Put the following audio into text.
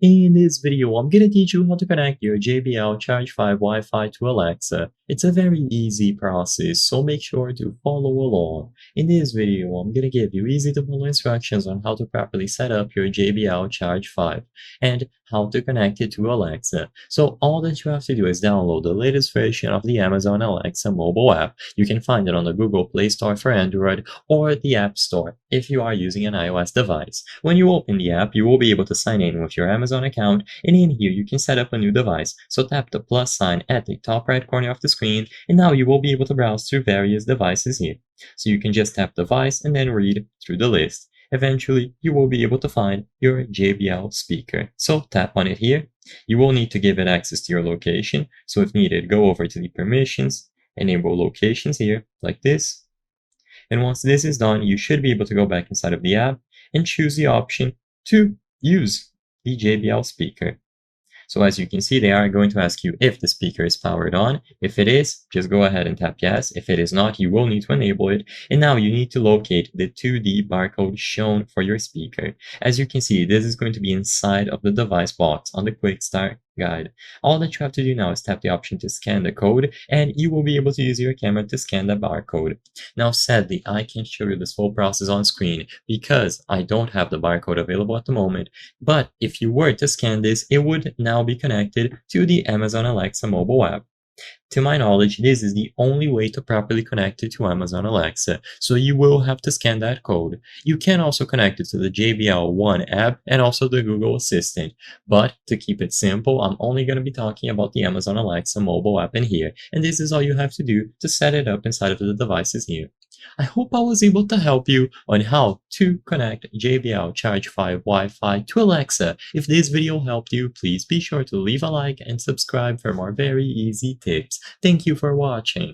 In this video, I'm gonna teach you how to connect your JBL Charge 5 Wi-Fi to Alexa. It's a very easy process, so make sure to follow along. In this video, I'm gonna give you easy to follow instructions on how to properly set up your JBL Charge 5 and how to connect it to Alexa. So all that you have to do is download the latest version of the Amazon Alexa mobile app. You can find it on the Google Play Store for Android or the App Store if you are using an iOS device. When you open the app, you will be able to sign in with your Amazon account, and in here you can set up a new device. So tap the plus sign at the top right corner of the screen, and now you will be able to browse through various devices here. So you can just tap device and then read through the list. Eventually, you will be able to find your JBL speaker. So tap on it here. You will need to give it access to your location. So if needed, go over to the permissions, enable locations here, like this. And once this is done, you should be able to go back inside of the app and choose the option to use the JBL speaker. So as you can see, they are going to ask you if the speaker is powered on. If it is, just go ahead and tap yes. If it is not, you will need to enable it. And now you need to locate the 2D barcode shown for your speaker. As you can see, this is going to be inside of the device box on the quick start guide. All that you have to do now is tap the option to scan the code, and you will be able to use your camera to scan the barcode. Now, sadly, I can't show you this full process on screen because I don't have the barcode available at the moment. But if you were to scan this, it would now be connected to the Amazon Alexa mobile app. To my knowledge, this is the only way to properly connect it to Amazon Alexa, so you will have to scan that code. You can also connect it to the JBL One app and also the Google Assistant, but to keep it simple, I'm only going to be talking about the Amazon Alexa mobile app in here, and this is all you have to do to set it up inside of the devices here. I hope I was able to help you on how to connect JBL Charge 5 Wi-Fi to Alexa. If this video helped you, please be sure to leave a like and subscribe for more very easy tips. Thank you for watching.